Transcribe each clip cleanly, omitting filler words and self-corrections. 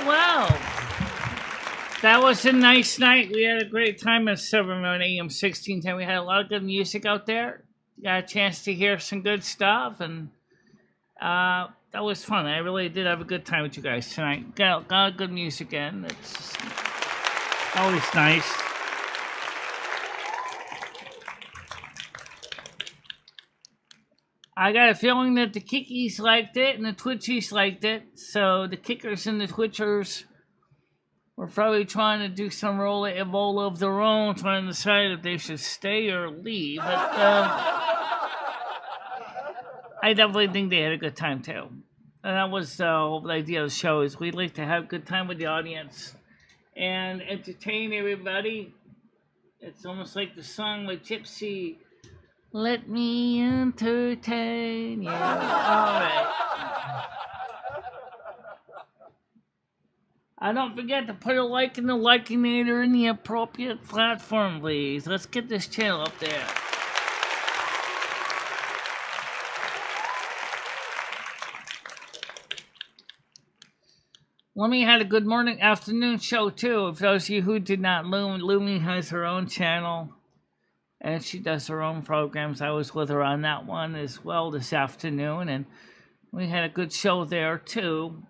Well. That was a nice night. We had a great time at Silvermoon AM 1610. We had a lot of good music out there. Got a chance to hear some good stuff, and that was fun. I really did have a good time with you guys tonight. Got good music in. It's always nice. I got a feeling that the kickies liked it and the twitchies liked it. So the kickers and the twitchers were probably trying to do some role evola of their own, trying to decide if they should stay or leave. But I definitely think they had a good time too. And that was the idea of the show, is we'd like to have a good time with the audience and entertain everybody. It's almost like the song with Gypsy. Let me entertain you. All right. Don't forget to put a like in the likinator in the appropriate platform, please. Let's get this channel up there. Lumi had a good morning, afternoon show, too. For those of you who did not know, Lumi has her own channel, and she does her own programs. I was with her on that one as well this afternoon, and we had a good show there, too.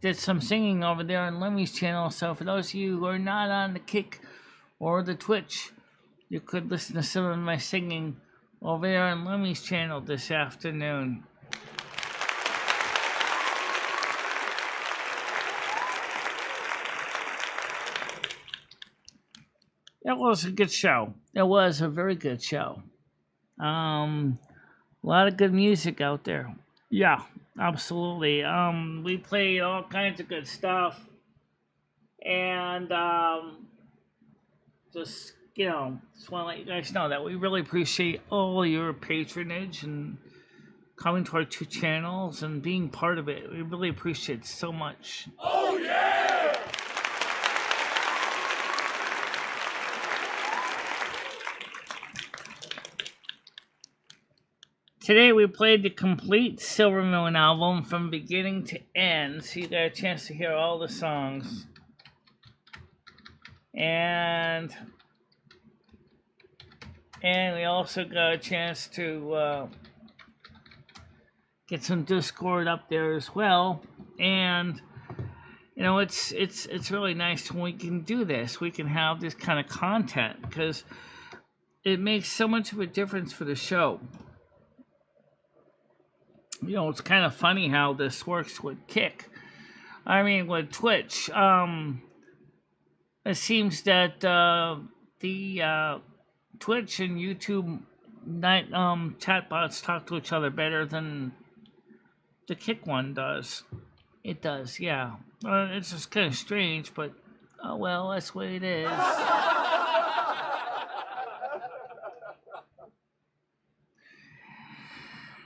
Did some singing over there on Lumi's channel, so for those of you who are not on the Kick or the Twitch, you could listen to some of my singing over there on Lumi's channel this afternoon. It was a good show. It was a very good show. A lot of good music out there. Yeah, absolutely. We played all kinds of good stuff. And just want to let you guys know that we really appreciate all your patronage and coming to our two channels and being part of it. We really appreciate it so much. Oh, yeah! Today we played the complete Silvermoon album from beginning to end, so you got a chance to hear all the songs. And we also got a chance to get some Discord up there as well. And it's really nice when we can do this. We can have this kind of content because it makes so much of a difference for the show. It's kind of funny how this works with Twitch. It seems that the Twitch and YouTube chatbots talk to each other better than the Kick one does. It does, yeah. It's just kind of strange, but oh well, that's the way it is.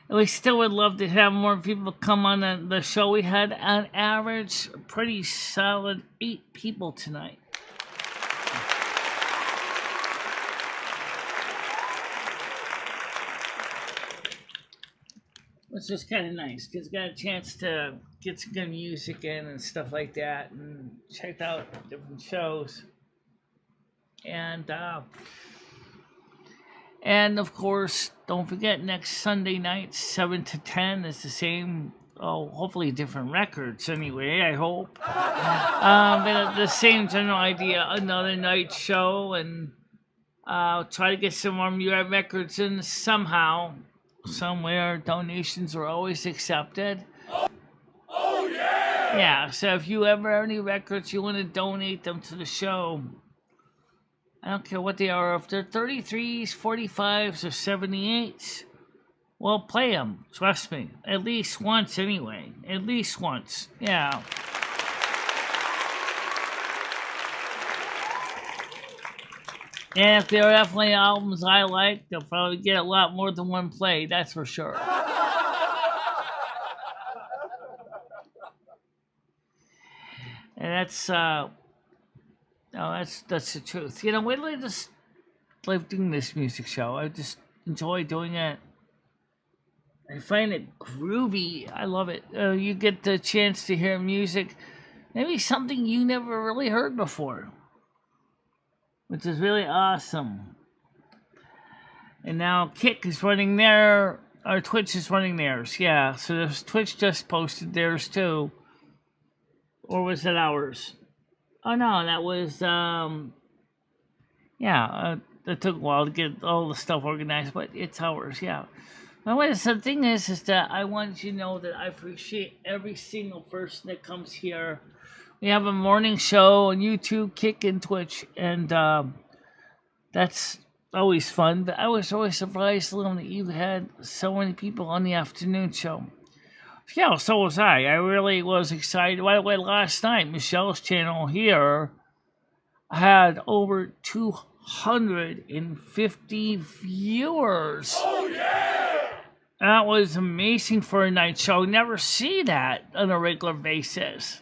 We still would love to have more people come on the show. We had, on average, a pretty solid 8 people tonight. Which is kind of nice, because got a chance to get some good music in and stuff like that, and checked out different shows. And of course, don't forget, next Sunday night, 7 to 10 is the same, hopefully different records anyway, I hope. But the same general idea, another night show, and try to get some more music records in somehow, somewhere. Donations are always accepted. Oh, yeah! Yeah, so if you ever have any records, you want to donate them to the show, I don't care what they are, if they're 33s, 45s, or 78s, well, play them, trust me. At least once, anyway. At least once, yeah. And if they're definitely albums I like, they'll probably get a lot more than one play, that's for sure. And that's the truth. We really just love doing this music show. I just enjoy doing it. I find it groovy. I love it. You get the chance to hear music, maybe something you never really heard before, which is really awesome. And now Kick is running there. Our Twitch is running theirs. Yeah, so there's Twitch just posted theirs too. Or was it ours? Oh no, that was it took a while to get all the stuff organized, but it's ours. Yeah. Well, the thing is that I want you to know that I appreciate every single person that comes here. We have a morning show on YouTube, Kick, and Twitch, and that's always fun. But I was always surprised, Lynn, that you had so many people on the afternoon show. Yeah, so was I. I really was excited. By the way, last night, Michele's channel here had over 250 viewers. Oh, yeah! That was amazing for a night show. Never see that on a regular basis.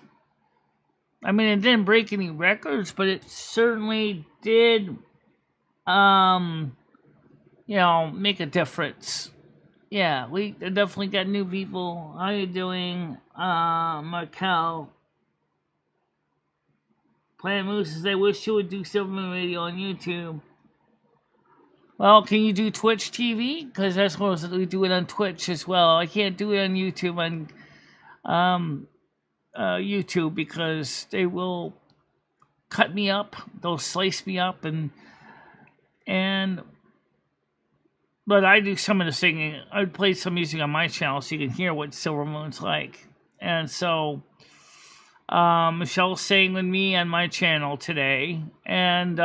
I mean, it didn't break any records, but it certainly did, make a difference. Yeah, we definitely got new people. How you doing, Markel? Planet Moose says, I wish you would do Silvermoon Radio on YouTube. Well, can you do Twitch TV? Because that's what we do it on Twitch as well. I can't do it on YouTube YouTube because they will cut me up. They'll slice me up but I do some of the singing. I play some music on my channel so you can hear what Silvermoon's like. And so Michelle sang with me on my channel today. And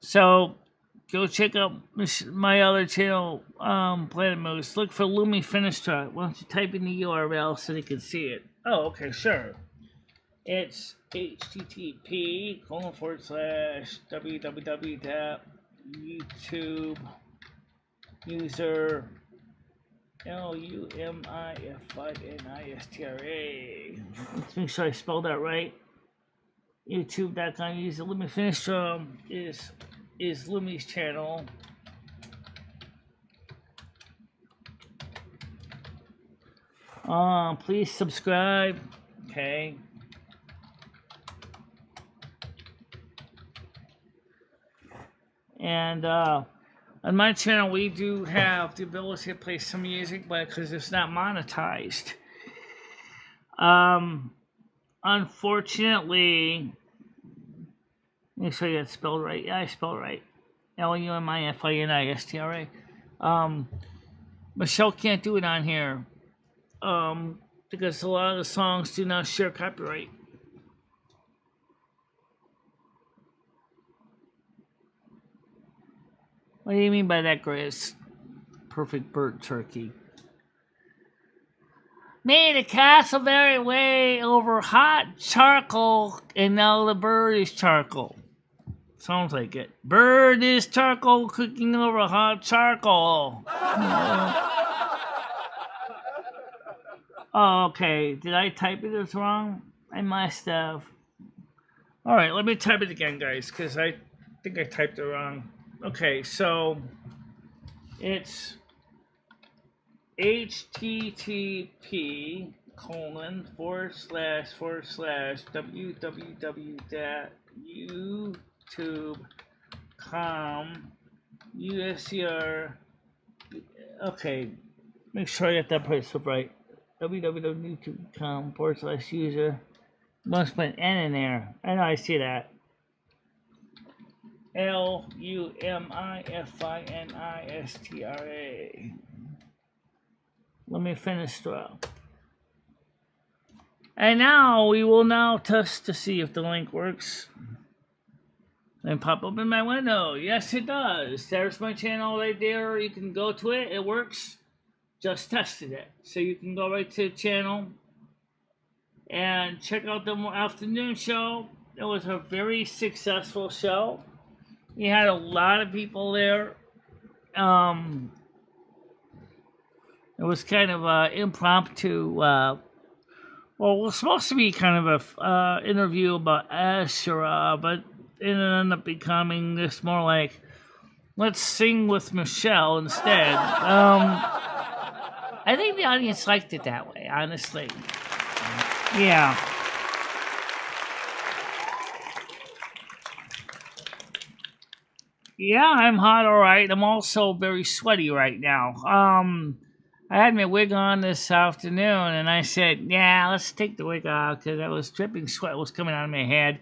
so go check out my other channel, Planet Moose. Look for Lumi Finistra. Why don't you type in the URL so they can see it? Oh, okay, sure. It's http://www.youtube user LUMIFINISTRA. Let's make sure I spelled that right. YouTube.com user Lumi Finistra is Lumi's channel. Please subscribe. Okay. And on my channel, we do have the ability to play some music, but because it's not monetized. Unfortunately, make sure you got spelled right. Yeah, I spelled right. LUMIFINISTRA. Michelle can't do it on here. Because a lot of the songs do not share copyright. What do you mean by that, Grace? Perfect bird turkey. Made a Castleberry way over hot charcoal, and now the bird is charcoal. Sounds like it. Bird is charcoal cooking over hot charcoal. Oh, okay. Did I type it as wrong? I must have. Alright, let me type it again, guys, because I think I typed it wrong. Okay, so it's http://www.youtube.com USCR. Okay, make sure I get that place up right. www.youtube.com/user. Must put an N in there. I know, I see that. LUMIFINISTRA. Let me finish through. And now we will now test to see if the link works. And pop up in my window. Yes, it does. There's my channel right there. You can go to it. It works. Just tested it. So you can go right to the channel and check out the afternoon show. It was a very successful show. We had a lot of people there. It was kind of impromptu. Well, it was supposed to be kind of a interview about Asherah, but it ended up becoming this more like, let's sing with Michelle instead. I think the audience liked it that way, honestly. Yeah. Yeah, I'm hot, all right. I'm also very sweaty right now. I had my wig on this afternoon, and I said, "Yeah, let's take the wig off," because I was dripping sweat was coming out of my head,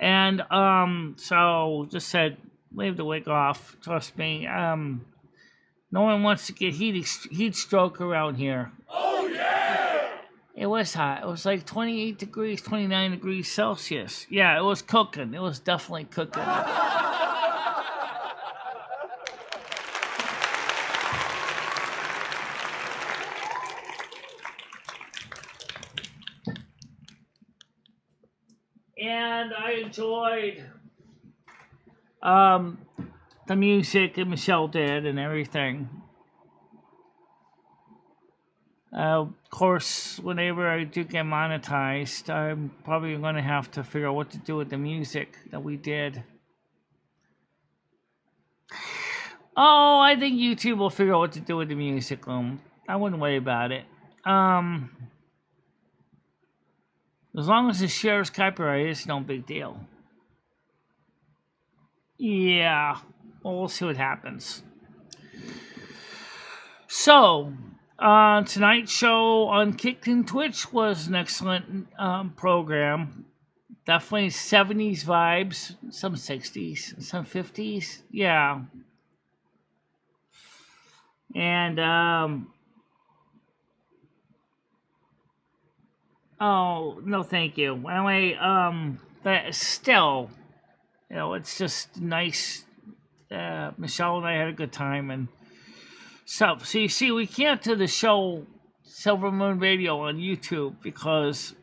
and so just said, "Leave the wig off." Trust me. No one wants to get heat stroke around here. Oh yeah! It was hot. It was like 28 degrees, 29 degrees Celsius. Yeah, it was cooking. It was definitely cooking. And I enjoyed um, the music that Michelle did and everything. Of course, whenever I do get monetized, I'm probably going to have to figure out what to do with the music that we did. Oh, I think YouTube will figure out what to do with the music. I wouldn't worry about it. As long as the shares copyright, it's no big deal. Yeah, well, we'll see what happens. So, tonight's show on Kick and Twitch was an excellent program. Definitely 70s vibes, some 60s, some 50s. Yeah. And, oh, no, thank you. Anyway, but still, it's just nice. Michelle and I had a good time, and so you see, we can't do the show Silvermoon Radio on YouTube because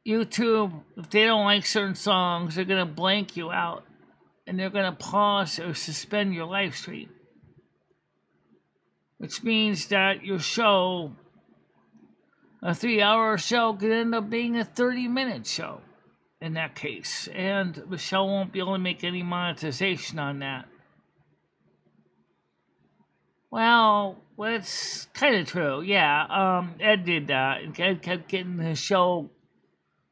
YouTube, if they don't like certain songs, they're gonna blank you out, and they're gonna pause or suspend your live stream, which means that your show, a 3-hour show, could end up being a 30-minute show in that case, and Michelle won't be able to make any monetization on that. Well, it's kind of true, yeah. Ed did that, and Ed kept getting his show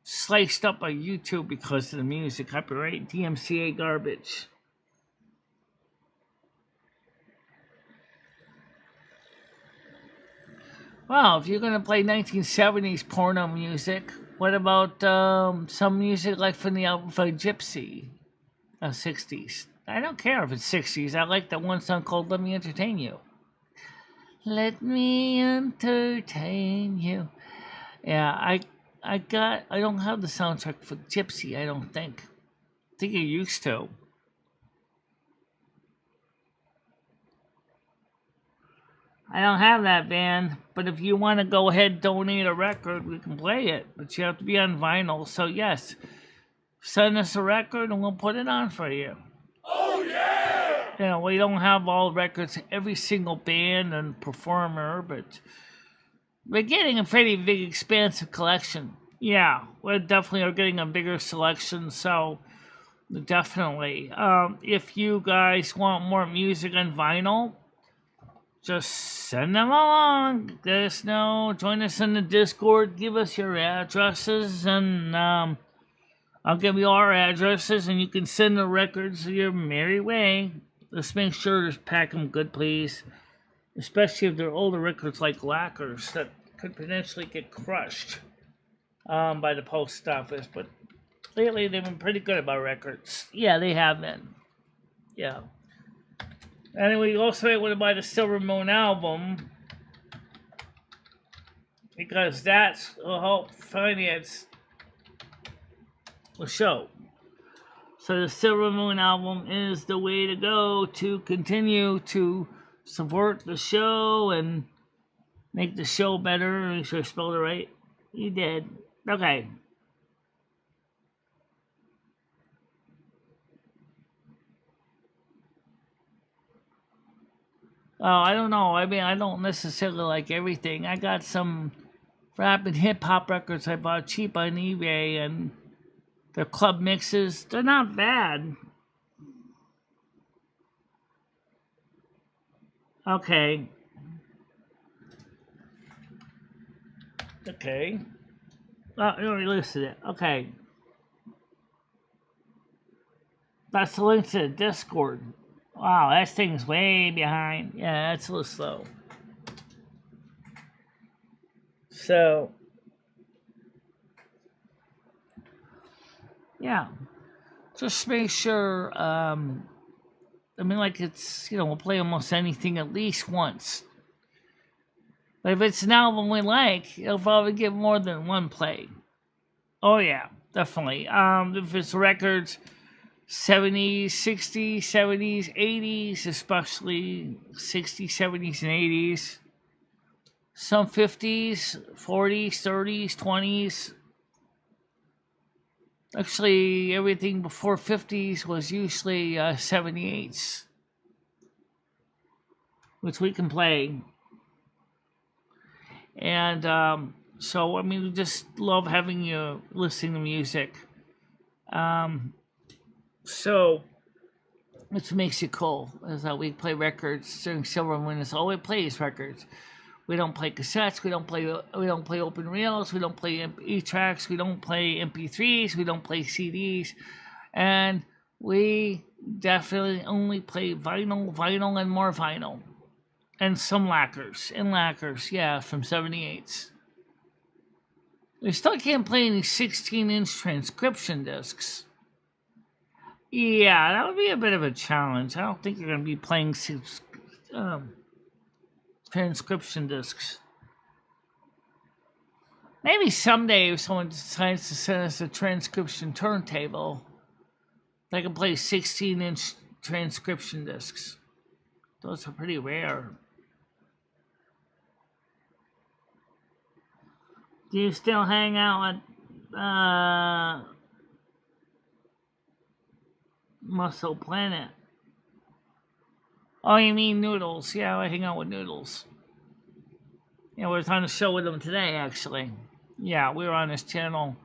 sliced up by YouTube because of the music copyright, DMCA garbage. Well, if you're gonna play 1970s porno music, what about some music like from the album by Gypsy, 60s? I don't care if it's 60s. I like that one song called "Let Me Entertain You." Let me entertain you. Yeah, I don't have the soundtrack for Gypsy, I don't think. I think I used to. I don't have that band, but if you want to go ahead and donate a record, we can play it. But you have to be on vinyl, so yes. Send us a record and we'll put it on for you. Oh yeah! We don't have all records, every single band and performer, but we're getting a pretty big, expansive collection. Yeah, we definitely are getting a bigger selection, so definitely. If you guys want more music on vinyl, just send them along. Let us know. Join us in the Discord. Give us your addresses, and I'll give you our addresses, and you can send the records your merry way. Just make sure to pack them good, please. Especially if they're older records like lacquers that could potentially get crushed by the post office. But lately, they've been pretty good about records. Yeah, they have been. Yeah. Anyway, you also want to buy the Silvermoon album because that will help finance the show. So the Silvermoon album is the way to go to continue to support the show and make the show better. Make sure I spelled it right. You did. Okay. Oh, I don't know. I mean, I don't necessarily like everything. I got some rap and hip hop records I bought cheap on eBay, and they're club mixes. They're not bad. Okay. Okay. Oh, you already listed it. Okay. That's the link to the Discord. Wow, that thing's way behind. Yeah, that's a little slow. So, yeah. Just make sure, like it's, we'll play almost anything at least once. But if it's an album we like, it'll probably get more than one play. Oh, yeah, definitely. If it's records, 70s, 60s, 70s, 80s, especially 60s, 70s, and 80s. Some 50s, 40s, 30s, 20s. Actually, everything before 50s was usually 78s, which we can play. And so, we just love having you listening to music. So, which makes it cool is that we play records during Silvermoon. It's all we play is records. We don't play cassettes. We don't play open reels. We don't play MP tracks. We don't play MP3s. We don't play CDs, and we definitely only play vinyl, and more vinyl, and some lacquers. Yeah, from 78s. We still can't play any 16-inch transcription discs. Yeah, that would be a bit of a challenge. I don't think you're going to be playing transcription discs. Maybe someday if someone decides to send us a transcription turntable, they can play 16-inch transcription discs. Those are pretty rare. Do you still hang out at Muscle Planet? Oh, you mean Noodles? Yeah, I hang out with Noodles. Yeah, we were on a show with him today, actually. Yeah, we were on his channel.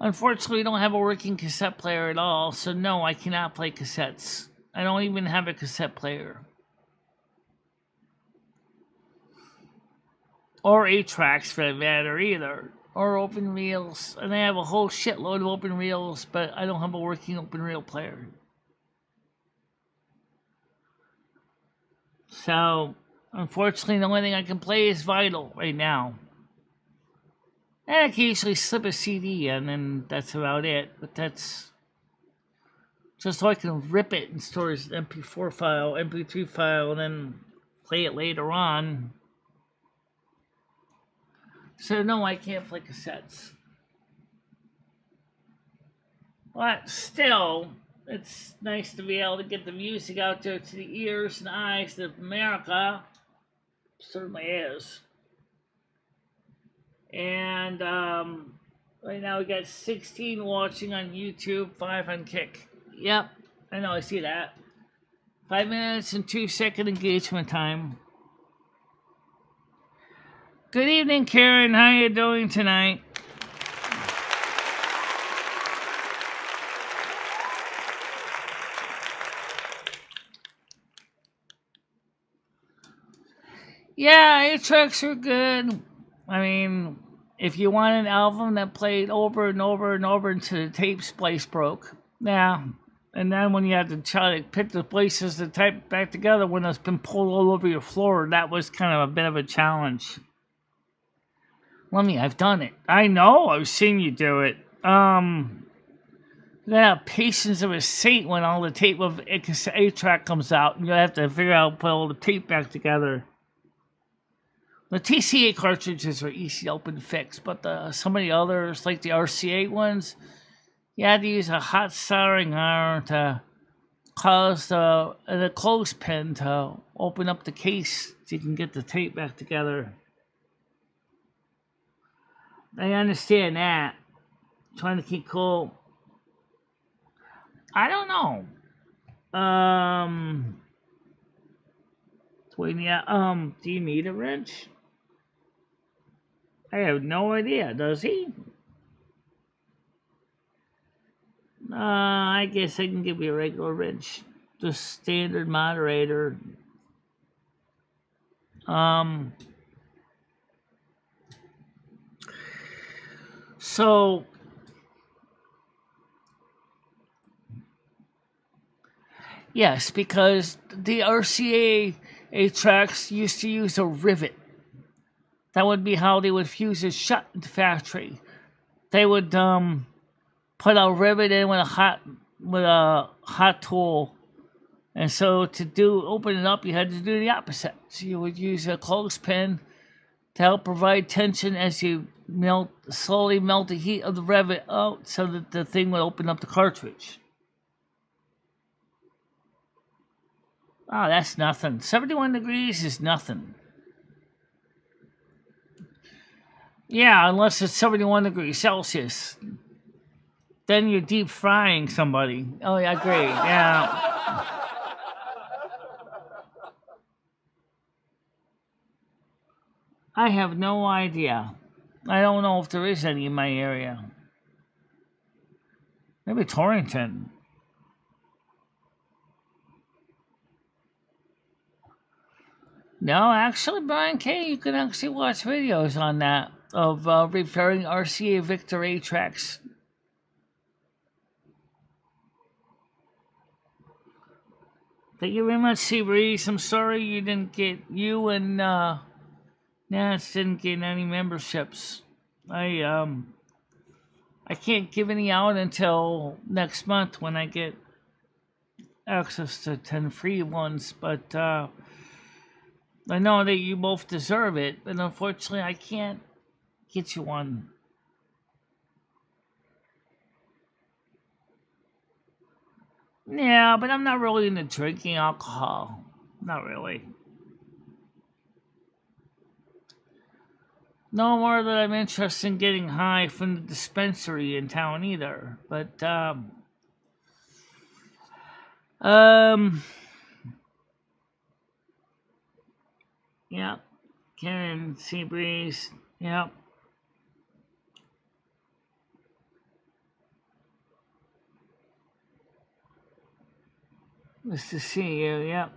Unfortunately, we don't have a working cassette player at all, so no, I cannot play cassettes. I don't even have a cassette player. Or 8-tracks for that matter either. Or open reels. And I have a whole shitload of open reels, but I don't have a working open reel player. So, unfortunately, the only thing I can play is vinyl right now. And I can usually slip a CD in, and that's about it. But that's just so I can rip it and store it as an MP4 file, MP3 file, and then play it later on. So, no, I can't play cassettes. But still, it's nice to be able to get the music out there to the ears and eyes of America. Certainly is. And right now we got 16 watching on YouTube, 5 on Kick. Yep, I know, I see that. 5 minutes and 2-second engagement time. Good evening, Karen. How you doing tonight? Yeah, 8-tracks are good. I mean, if you want an album that played over and over and over until the tape splice broke, yeah. And then when you had to try to pick the places to type back together when it's been pulled all over your floor, that was kind of a bit of a challenge. I've done it. I know, I've seen you do it. You gotta have patience of a saint when all the tape of 8-track comes out, and you have to figure out put all the tape back together. The TCA cartridges are easy to open and fix, but some of the others, like the RCA ones, you had to use a hot soldering iron to cause the clothespin to open up the case so you can get the tape back together. I understand that. Trying to keep cool. I don't know. Do you need a wrench? I have no idea. Does he? I guess I can give you a regular wrench. the standard moderator. So yes, because the RCA 8-tracks used to use a rivet. That would be how they would fuse it shut in the factory. They would put a rivet in with a hot tool, and so to open it up, you had to do the opposite. So you would use a clothespin to help provide tension as you slowly melt the heat of the rivet out, so that the thing would open up the cartridge. Oh, that's nothing. 71 degrees is nothing. Yeah, unless it's 71 degrees Celsius. Then you're deep frying somebody. Oh, yeah, great. Yeah. I have no idea. I don't know if there is any in my area. Maybe Torrington. No, actually, Brian K., you can actually watch videos on that of repairing RCA Victor 8-tracks. Thank you very much, Seabreeze. I'm sorry you and Nance didn't get any memberships. I can't give any out until next month when I get access to 10 free ones, but I know that you both deserve it, but unfortunately I can't get you one. Yeah, but I'm not really into drinking alcohol. Not really. No more that I'm interested in getting high from the dispensary in town either. But, yeah. Karen, Seabreeze, yeah. Nice to see you, yeah.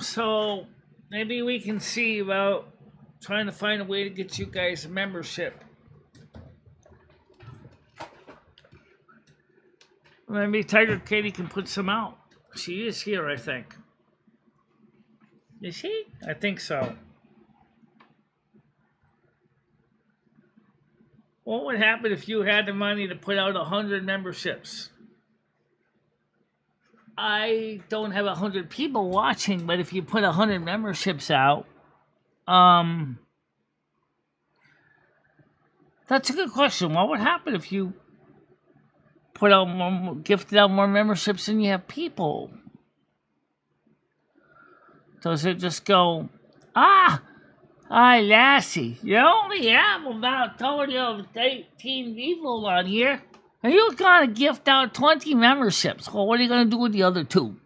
So, maybe we can see about trying to find a way to get you guys a membership. Maybe Tiger Katie can put some out. She is here, I think. Is she? I think so. What would happen if you had the money to put out 100 memberships? I don't have 100 people watching, but if you put 100 memberships out, that's a good question. What would happen if you gifted out more memberships than you have people? Does it just go, hi, Lassie, you only have about 30 of 18 people on here, and you're going to gift out 20 memberships. Well, what are you going to do with the other 2?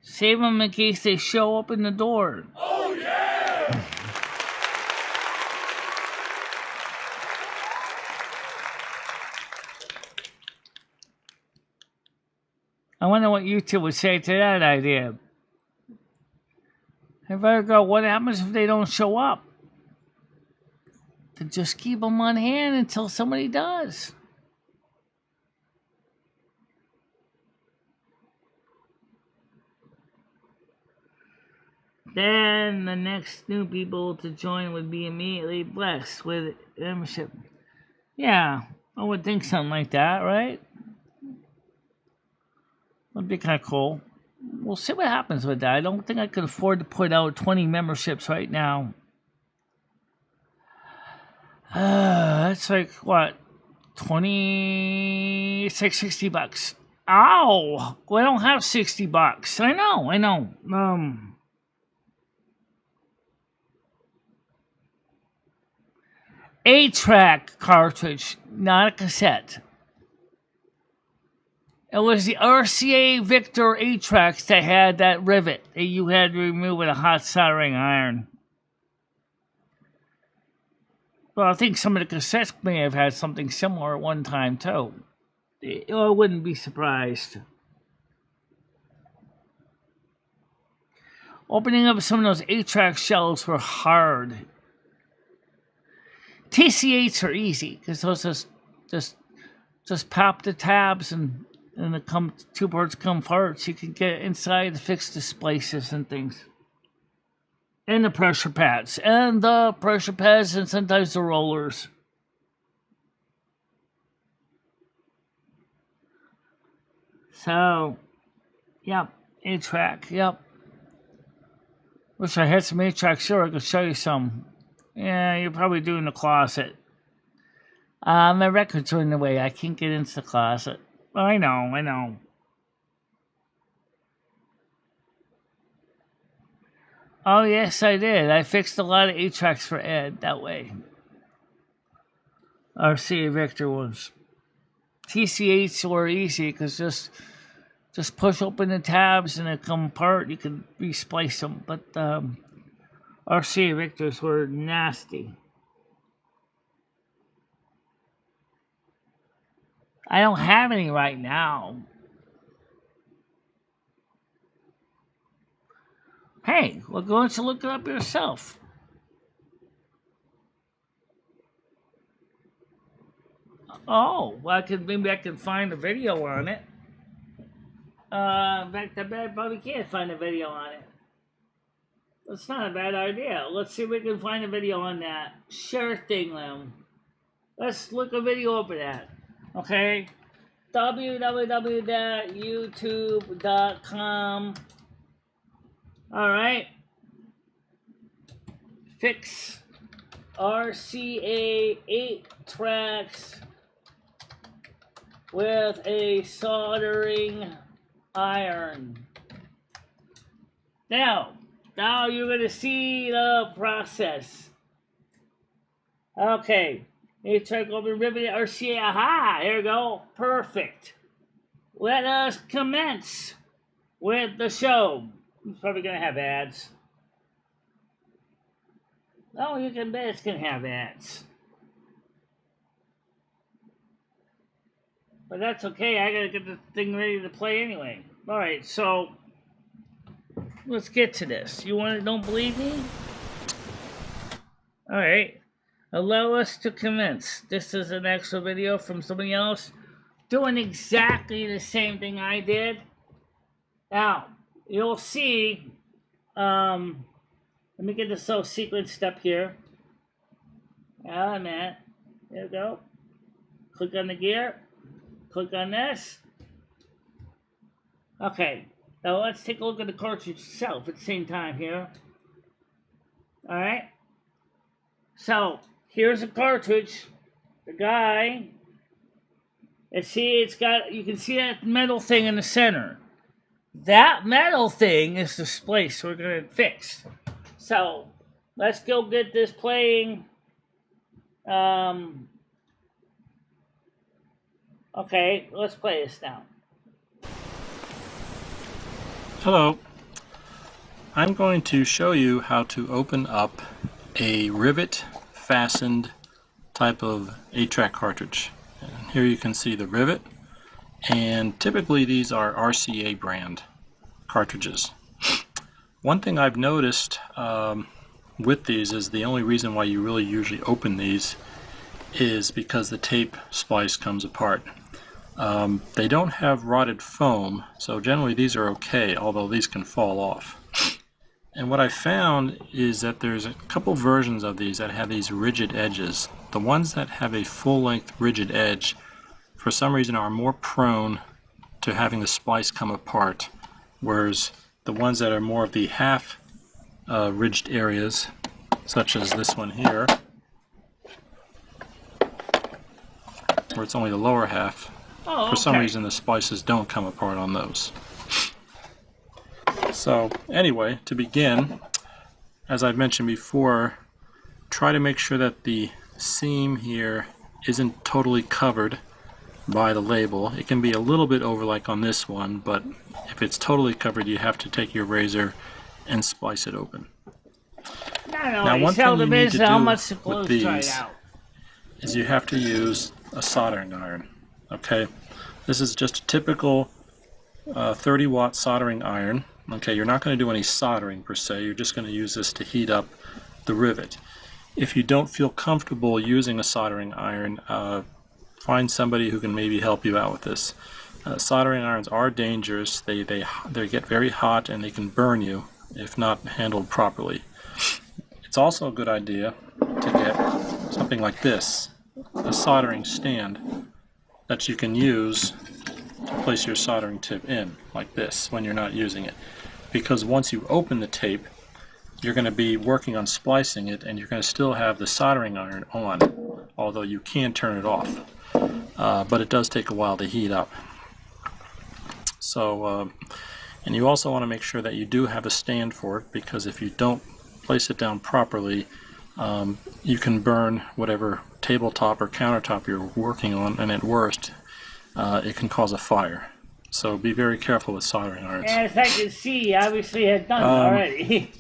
Save them in case they show up in the door. Oh, yeah! I wonder what YouTube would say to that idea. I better go, what happens if they don't show up? To just keep them on hand until somebody does. Then the next new people to join would be immediately blessed with membership. Yeah, I would think something like that, right? Would be kind of cool. We'll see what happens with that. I don't think I could afford to put out 20 memberships right now. That's like, what, 60 bucks. Ow! Well, I don't have 60 bucks. I know. 8-track cartridge, not a cassette. It was the RCA Victor 8-tracks that had that rivet that you had to remove with a hot soldering iron. Well, I think some of the cassettes may have had something similar at one time, too. I wouldn't be surprised. Opening up some of those 8-track shells were hard. TC8s are easy because those just pop the tabs and the two parts come apart. You can get inside to fix the splices and things. And the pressure pads. And sometimes the rollers. So, yep, 8-track, yep. Wish I had some 8-track, sure, I could show you some. Yeah, you're probably doing in the closet. My records are in the way, I can't get into the closet. I know. Oh, yes, I did. I fixed a lot of 8-tracks for Ed that way. RCA Victor ones. TC8s were easy because just push open the tabs and they come apart. You can resplice them. But RCA Victors were nasty. I don't have any right now. Hey, well, go and look it up yourself. Oh, well, maybe I can find a video on it. In fact, I probably can't find a video on it. That's not a bad idea. Let's see if we can find a video on that. Sure thing, Lim. Let's look a video up at that. Okay? www.youtube.com. Alright. Fix RCA 8 tracks with a soldering iron. Now you're going to see the process. Okay. 8-track open rivet RCA. Aha! Here we go. Perfect. Let us commence with the show. It's probably going to have ads. Oh, you can bet it's going to have ads. But that's okay. I got to get the thing ready to play anyway. All right, so let's get to this. Don't believe me? All right. Allow us to commence. This is an extra video from somebody else doing exactly the same thing I did. Now, you'll see, let me get the so sequence step here. Oh, man. There we go. Click on the gear. Click on this. Okay. Now let's take a look at the cartridge itself at the same time here. Alright. So, here's a cartridge. The guy. And see, you can see that metal thing in the center. That metal thing is the splice we're going to fix. So, let's go get this playing. Okay, let's play this now. Hello. I'm going to show you how to open up a rivet fastened type of 8-track cartridge. And here you can see the rivet, and typically these are RCA brand cartridges. One thing I've noticed with these is the only reason why you really usually open these is because the tape splice comes apart. They don't have rotted foam, so generally these are okay, although these can fall off. And what I found is that there's a couple versions of these that have these rigid edges. The ones that have a full-length rigid edge, for some reason, are more prone to having the splice come apart, whereas the ones that are more of the half ridged areas, such as this one here, where it's only the lower half, for some reason the splices don't come apart on those. So anyway, to begin, as I've mentioned before, try to make sure that the seam here isn't totally covered by the label. It can be a little bit over like on this one, but if it's totally covered, you have to take your razor and splice it open. Now one thing you need to do with these is you have to use a soldering iron. Okay, This is just a typical 30-watt soldering iron. Okay, you're not going to do any soldering per se. You're just going to use this to heat up the rivet. If you don't feel comfortable using a soldering iron, find somebody who can maybe help you out with this. Soldering irons are dangerous. They get very hot and they can burn you if not handled properly. It's also a good idea to get something like this, a soldering stand that you can use to place your soldering tip in, like this, when you're not using it. Because once you open the tape, you're going to be working on splicing it, and you're going to still have the soldering iron on, although you can turn it off. But it does take a while to heat up. So, and you also want to make sure that you do have a stand for it, because if you don't place it down properly, you can burn whatever tabletop or countertop you're working on, and at worst, it can cause a fire. So be very careful with soldering irons. As I can see, you obviously had done it already.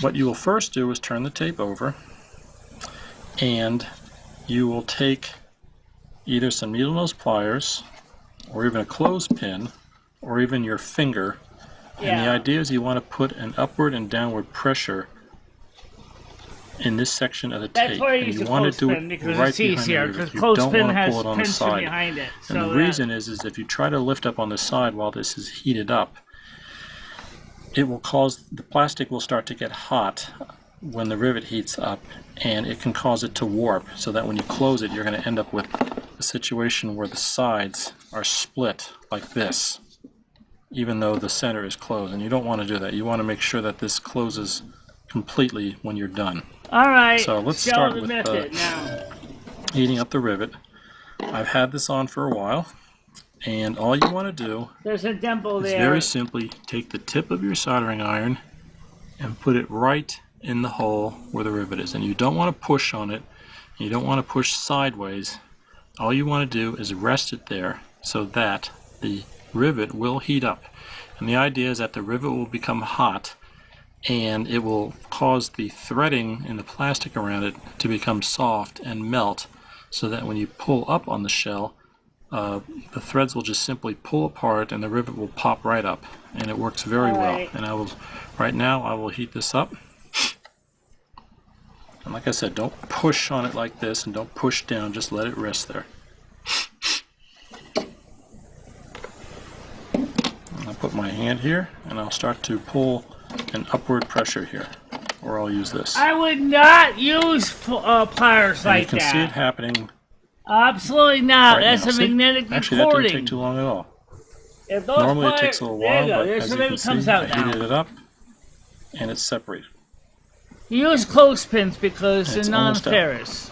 What you will first do is turn the tape over, and you will take either some needle nose pliers, or even a clothespin, or even your finger. And the idea is you want to put an upward and downward pressure in this section of the tape. That's where I use the clothespin, because it's easier, because clothespin has tension behind it. And the reason is if you try to lift up on the side while this is heated up, it will cause, the plastic will start to get hot when the rivet heats up, and it can cause it to warp, so that when you close it, you're going to end up with a situation where the sides are split like this, even though the center is closed. And you don't want to do that. You want to make sure that this closes completely when you're done. All right, so let's start with heating up the rivet. I've had this on for a while, and all you want to do is very simply take the tip of your soldering iron and put it right in the hole where the rivet is. And you don't want to push on it, you don't want to push sideways. All you want to do is rest it there so that the rivet will heat up. And the idea is that the rivet will become hot, and it will cause the threading in the plastic around it to become soft and melt, so that when you pull up on the shell, the threads will just simply pull apart and the rivet will pop right up, and it works very well. And right now I will heat this up. And like I said, don't push on it like this, and don't push down, just let it rest there. And I'll put my hand here and I'll start to pull an upward pressure here, or I'll use this. I would not use pliers like that. You can see it happening. Absolutely not. That's a magnetic recording. Actually, that didn't take too long at all. Normally it takes a little while, but as you can see, I heated it up and it's separated. You use clothespins because they're non-ferrous.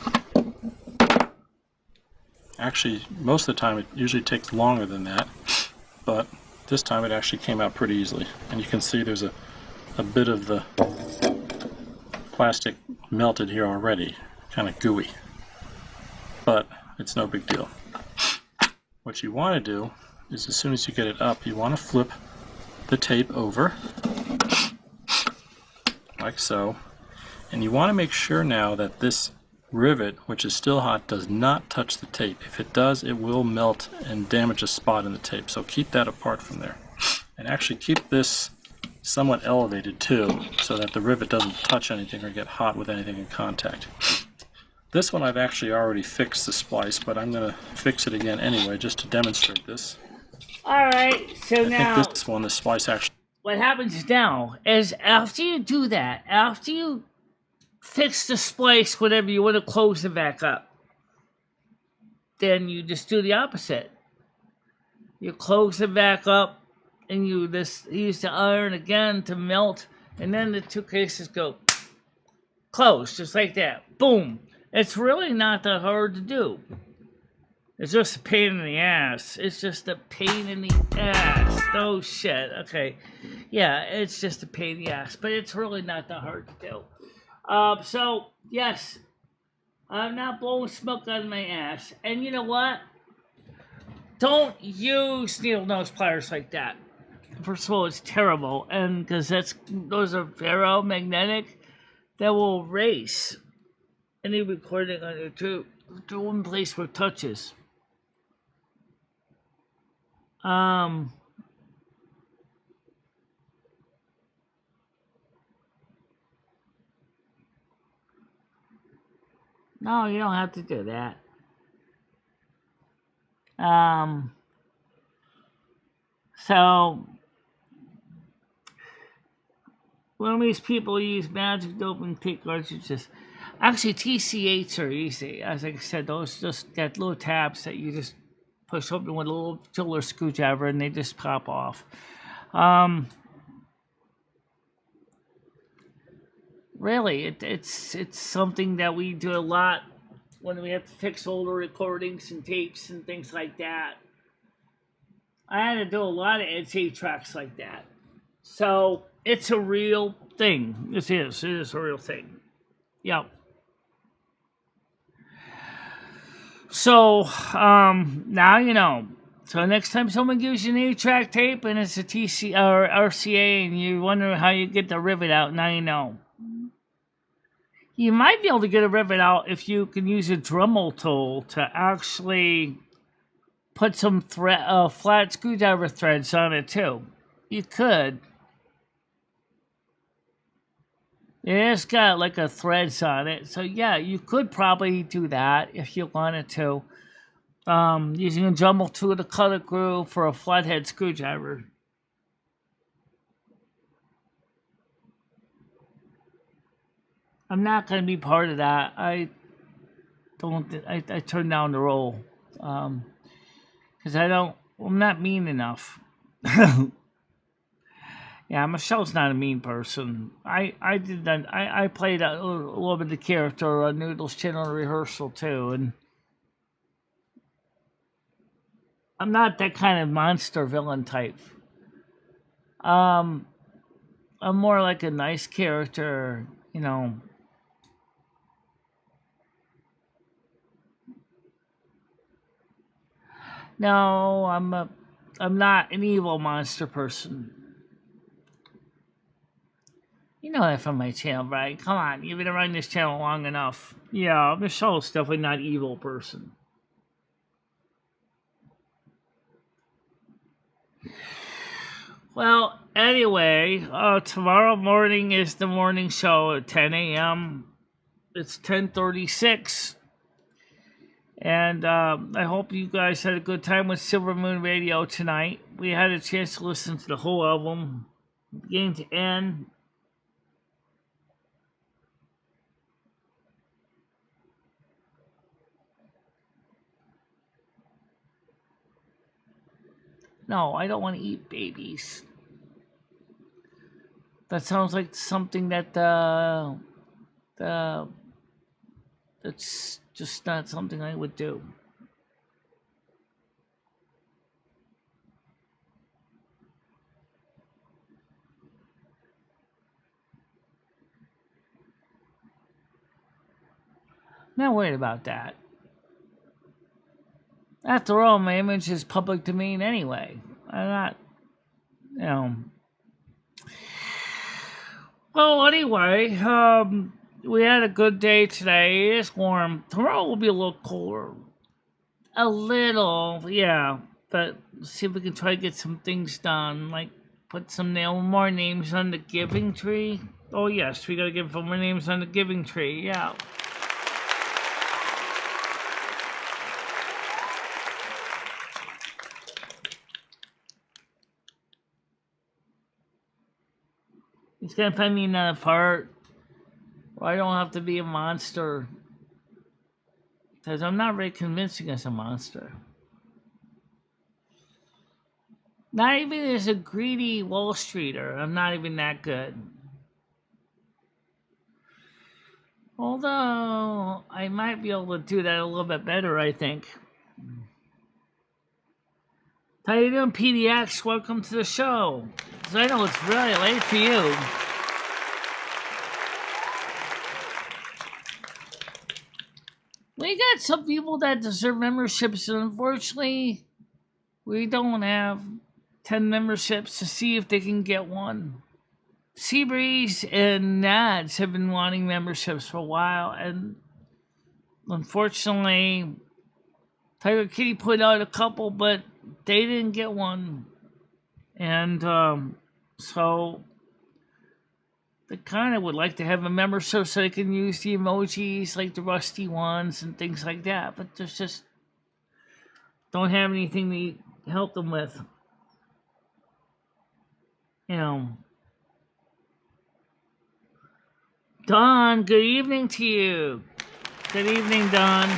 Actually, most of the time it usually takes longer than that, but this time it actually came out pretty easily. And you can see there's a bit of the plastic melted here already, kind of gooey, but it's no big deal. What you want to do is, as soon as you get it up, you want to flip the tape over like so, and you want to make sure now that this rivet, which is still hot, does not touch the tape. If it does, it will melt and damage a spot in the tape, so keep that apart from there. And actually keep this somewhat elevated too, so that the rivet doesn't touch anything or get hot with anything in contact. This one I've actually already fixed the splice, but I'm going to fix it again anyway, just to demonstrate this. Alright, so now I think this one, the splice actually... What happens now is, after you do that, after you fix the splice, whatever, you want to close it back up, then you just do the opposite. You close it back up, and you just use the iron again to melt, and then the two cases go closed, just like that. Boom. It's really not that hard to do. It's just a pain in the ass. It's just a pain in the ass. Oh shit. Okay. Yeah, it's just a pain in the ass, but it's really not that hard to do. So yes, I'm not blowing smoke out of my ass. And you know what? Don't use needle nose pliers like that. First of all, it's terrible, and because those are ferromagnetic that will erase any recording on your tube to one place where it touches. Um, no, you don't have to do that. So when these people use magic to open pick cartridges, actually TCHs are easy. As I said, those just got little tabs that you just push open with a little filler screwdriver and they just pop off. Really, it's something that we do a lot when we have to fix older recordings and tapes and things like that. I had to do a lot of tape tracks like that. So it's a real thing. It is a real thing. Yep. So now you know. So next time someone gives you an 8-track tape and it's a TC or RCA and you wonder how you get the rivet out, now you know. You might be able to get a rivet out if you can use a Dremel tool to actually put some flat screwdriver threads on it too. You could. It's got like a threads on it, so yeah, you could probably do that if you wanted to. Using a Dremel tool to cut a groove for a flathead screwdriver. I'm not going to be part of that. I turned down the role because I'm not mean enough. Yeah, Michelle's not a mean person. I did that. I played a little bit of the character on Noodle's channel rehearsal too, and I'm not that kind of monster villain type. I'm more like a nice character, you know. No, I'm not an evil monster person. You know that from my channel, right? Come on, you've been around this channel long enough. Yeah, Michelle's definitely not an evil person. Well, anyway, tomorrow morning is the morning show at 10 a.m. It's 10:36. And I hope you guys had a good time with Silvermoon Radio tonight. We had a chance to listen to the whole album, beginning to end. No, I don't want to eat babies. That sounds like something that that's just not something I would do. Not worried about that. After all, my image is public domain anyway. I'm not, you know. Well, anyway, we had a good day today. It's warm. Tomorrow will be a little colder. A little, yeah. But see if we can try to get some things done, like put some more names on the giving tree. Oh yes, we gotta give some more names on the giving tree. Yeah. He's gonna find me another part where I don't have to be a monster. Because I'm not very convincing as a monster. Not even as a greedy Wall Streeter. I'm not even that good. Although, I might be able to do that a little bit better, I think. How you doing, PDX? Welcome to the show. Because I know it's really late for you. We got some people that deserve memberships, and unfortunately, we don't have 10 memberships to see if they can get one. Seabreeze and Nads have been wanting memberships for a while, and unfortunately, Tiger Kitty put out a couple, but they didn't get one. And so they kind of would like to have a membership so they can use the emojis like the rusty ones and things like that. But there's just don't have anything to help them with. You know. Don, good evening to you. Good evening, Don.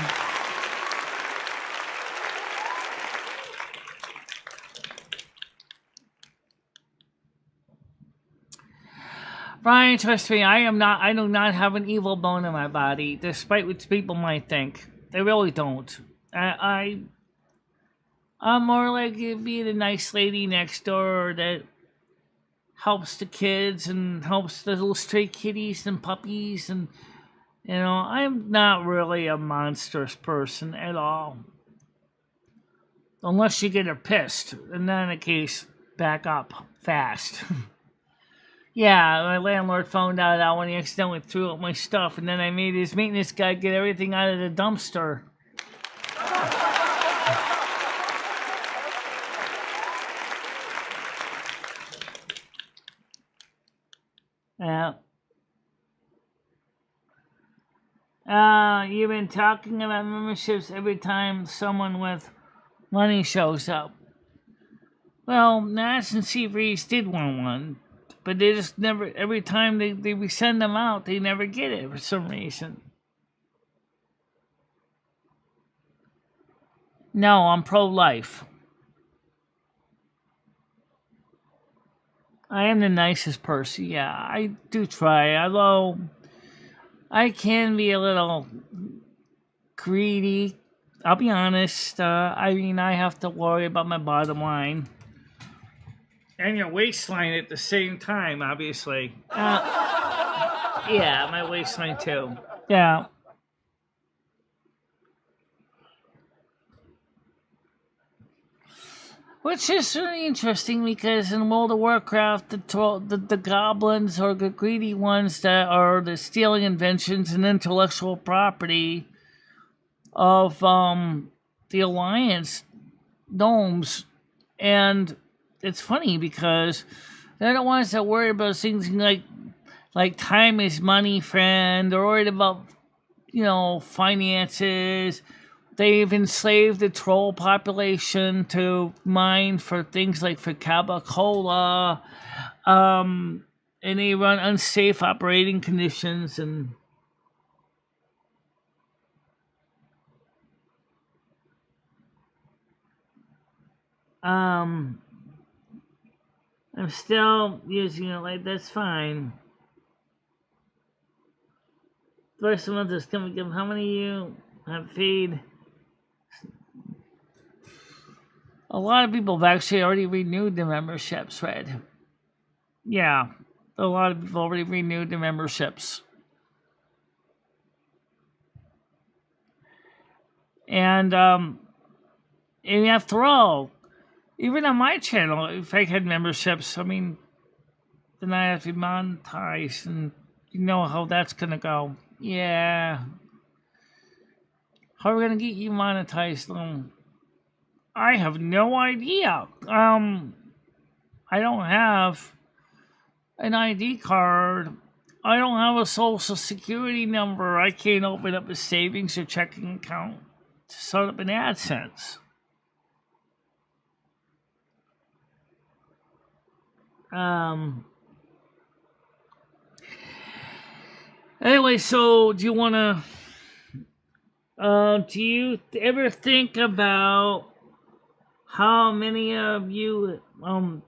Brian, trust me, I do not have an evil bone in my body, despite what people might think. They really don't. I'm more like being a nice lady next door that helps the kids and helps the little stray kitties and puppies, and you know, I'm not really a monstrous person at all. Unless you get her pissed, and then in a case, back up fast. Yeah, my landlord found out when he accidentally threw out my stuff, and then I made his maintenance guy get everything out of the dumpster. You've been talking about memberships every time someone with money shows up. Well, Nash and Seabreeze did want one, but they just never, every time we send them out, they never get it for some reason. No, I'm pro-life. I am the nicest person, yeah, I do try, although I can be a little greedy. I'll be honest. I mean, I have to worry about my bottom line. And your waistline at the same time, obviously. Yeah, my waistline too. Yeah. Which is really interesting because in World of Warcraft, the goblins are the greedy ones that are the stealing inventions and intellectual property of the Alliance gnomes. And it's funny because they're the ones that worry about things like time is money, friend. They're worried about, you know, finances. They've enslaved the troll population to mine for things like for Cabacola, and they run unsafe operating conditions, and I'm still using it, like, that's fine. The first month is coming. How many of you have feed? A lot of people have actually already renewed their memberships, Red. Yeah, a lot of people already renewed their memberships. And after all, even on my channel, if I had memberships, I mean, then I have to be monetized, and you know how that's gonna go. Yeah. How are we gonna get you monetized, though? I have no idea. I don't have an ID card. I don't have a social security number. I can't open up a savings or checking account to set up an AdSense. Anyway, so do you ever think about how many of you,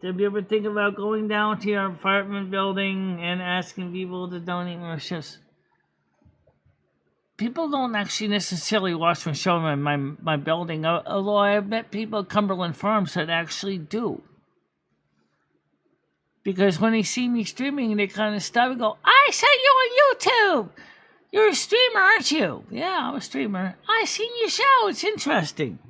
did you ever think about going down to your apartment building and asking people to donate memberships? People don't actually necessarily watch my show in my building, although I have met people at Cumberland Farms that actually do. Because when they see me streaming, they kind of stop and go, I saw you on YouTube! You're a streamer, aren't you? Yeah, I'm a streamer. I seen your show, it's interesting.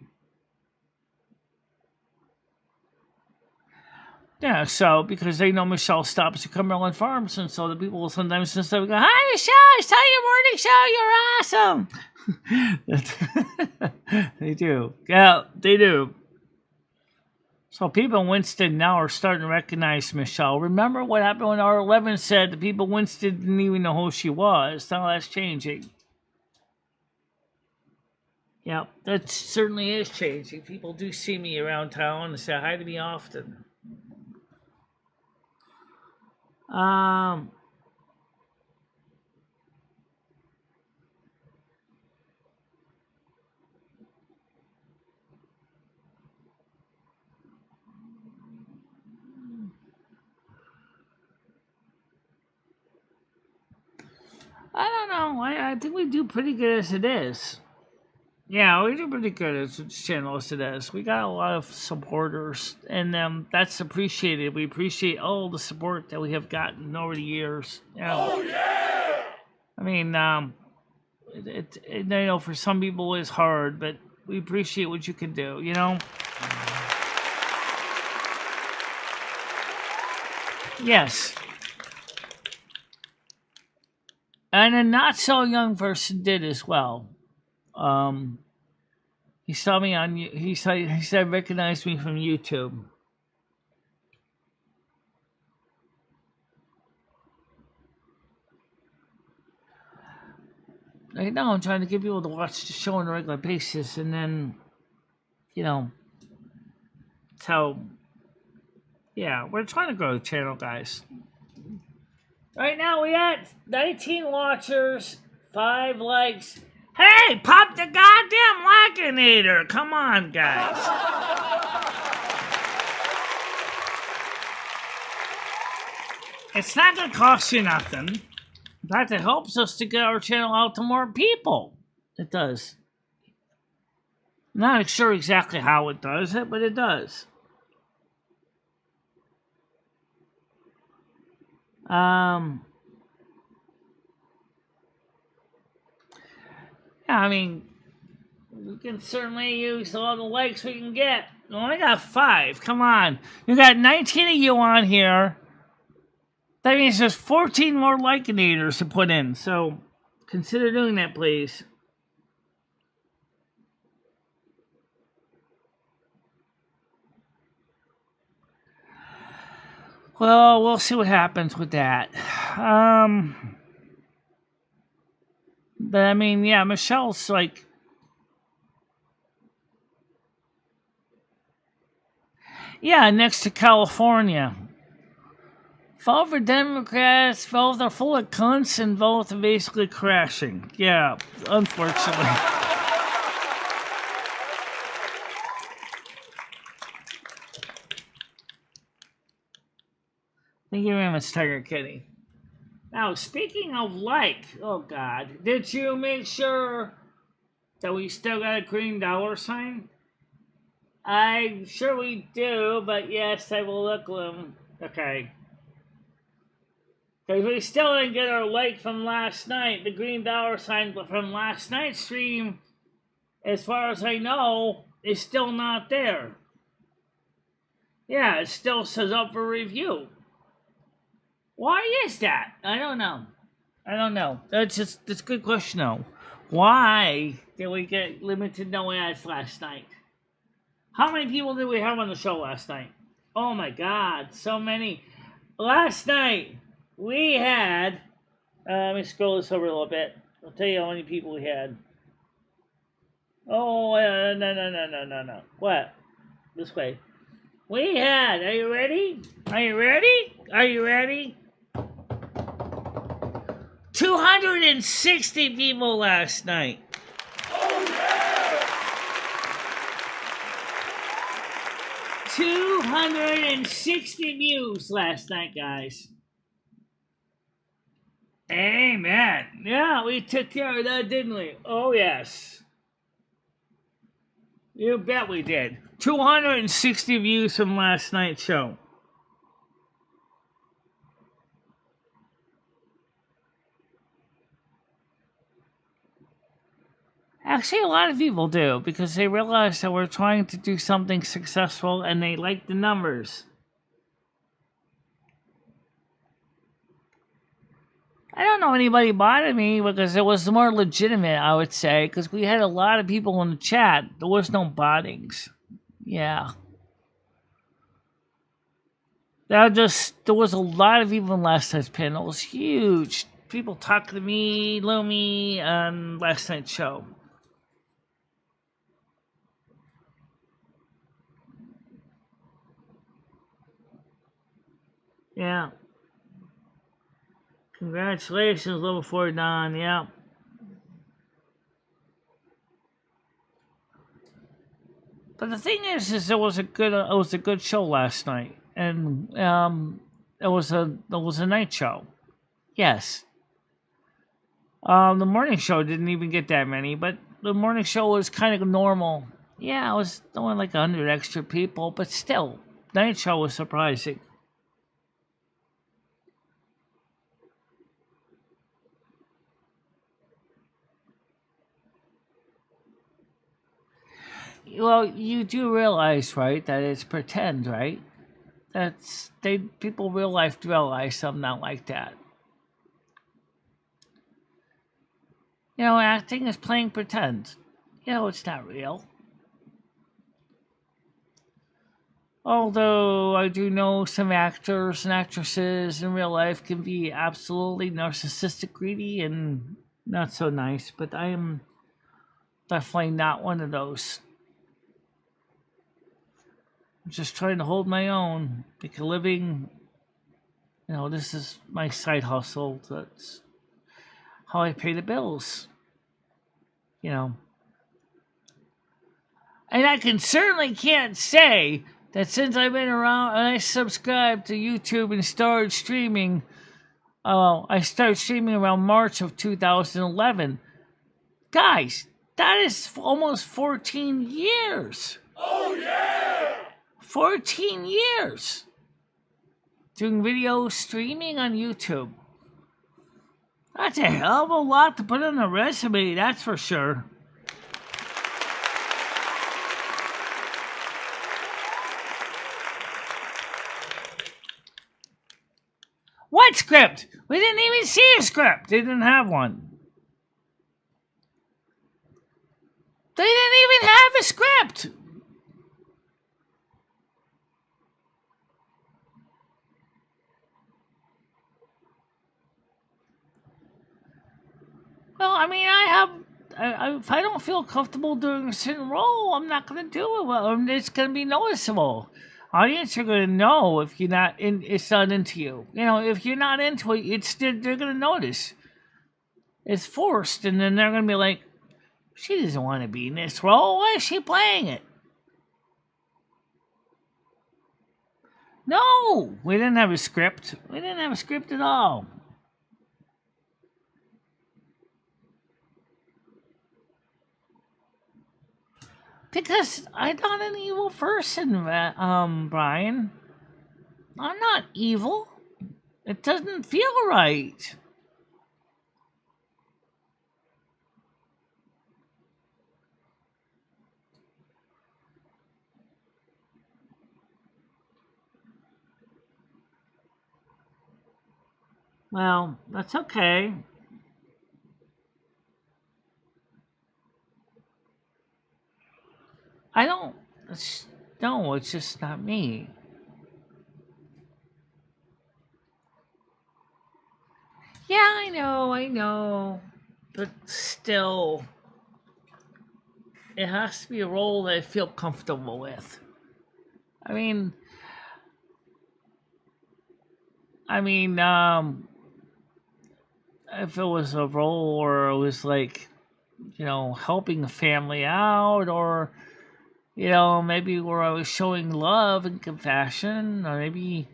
Yeah, so, because they know Michelle stops at Cumberland Farms, and so the people will sometimes go, hi, Michelle, I saw your morning show, you're awesome! They do. Yeah, they do. So people in Winston now are starting to recognize Michelle. Remember what happened when R11 said the people in Winston didn't even know who she was? Now that's changing. Yeah, that certainly is changing. People do see me around town and say hi to me often. I don't know. I think we do pretty good as it is. Yeah, we do pretty good as this channel as it is. We got a lot of supporters, and that's appreciated. We appreciate all the support that we have gotten over the years. Oh yeah! I mean, it you know, for some people it's hard, but we appreciate what you can do, you know? Yes. And a not so young person did as well. He saw me on. He said recognized me from YouTube. Right now, I'm trying to get people to watch the show on a regular basis, and then, you know, so yeah, we're trying to grow the channel, guys. Right now, we got 19 watchers, 5 likes. Hey, pop the goddamn likinator! Come on, guys. It's not gonna cost you nothing. In fact, it helps us to get our channel out to more people. It does. I'm not sure exactly how it does it, but it does. Yeah, I mean, we can certainly use all the likes we can get. We only got 5. Come on. You got 19 of you on here. That means there's 14 more likinators to put in. So consider doing that, please. Well, we'll see what happens with that. But I mean, yeah, Michelle's like, yeah, next to California. Vote for Democrats, vote they're full of cunts, and vote are basically crashing. Yeah, unfortunately. Thank you very much, Tiger Kitty. Now, speaking of like, oh God, did you make sure that we still got a green dollar sign? I'm sure we do, but yes, I will look them. Okay. Because we still didn't get our like from last night, the green dollar sign from last night's stream, as far as I know, is still not there. Yeah, it still says up for review. Why is that? I don't know. That's a good question, though. Why did we get limited no ads last night? How many people did we have on the show last night? Oh my God, so many. Last night, we had, let me scroll this over a little bit. I'll tell you how many people we had. Oh, no. What? This way. We had, are you ready? 260 people last night. Oh yeah! 260 views last night, guys. Amen. Yeah, we took care of that, didn't we? Oh, yes. You bet we did. 260 views from last night's show. Actually, a lot of people do, because they realize that we're trying to do something successful and they like the numbers. I don't know anybody botted me because it was more legitimate, I would say, because we had a lot of people in the chat. There was no bottings. Yeah. There was a lot of even last night's panel. It was huge. People talking to me, Lumi, on last night's show. Yeah. Congratulations, level 4 Don. Yeah. But the thing is it was a good show last night, and it was a night show. Yes. The morning show didn't even get that many, but the morning show was kind of normal. Yeah, it was only like 100 extra people, but still, night show was surprising. Well, you do realize, right, that it's pretend, right? People real life realize something not like that. Acting is playing pretend. It's not real. Although I do know some actors and actresses in real life can be absolutely narcissistic, greedy, and not so nice, but I am definitely not one of those. I'm just trying to hold my own, make a living. This is my side hustle. That's how I pay the bills. And I certainly can't say that since I've been around and I subscribed to YouTube and started streaming, I started streaming around March of 2011. Guys, that is almost 14 years. Oh yeah! 14 years doing video streaming on YouTube. That's a hell of a lot to put on a resume, that's for sure. What script? We didn't even see a script. They didn't have one. They didn't even have a script. Well, I mean, if I don't feel comfortable doing a certain role, I'm not going to do it. Well, it's going to be noticeable. Audience are going to know if you're not in. It's not into you. If you're not into it, they're going to notice. It's forced, and then they're going to be like, "She doesn't want to be in this role. Why is she playing it?" No, we didn't have a script. We didn't have a script at all. Because I'm not an evil person, Brian. I'm not evil. It doesn't feel right. Well, that's okay. No, it's just not me. Yeah, I know. But still, it has to be a role that I feel comfortable with. I mean, if it was a role or it was like, helping a family out, or, maybe where I was showing love and compassion, or maybe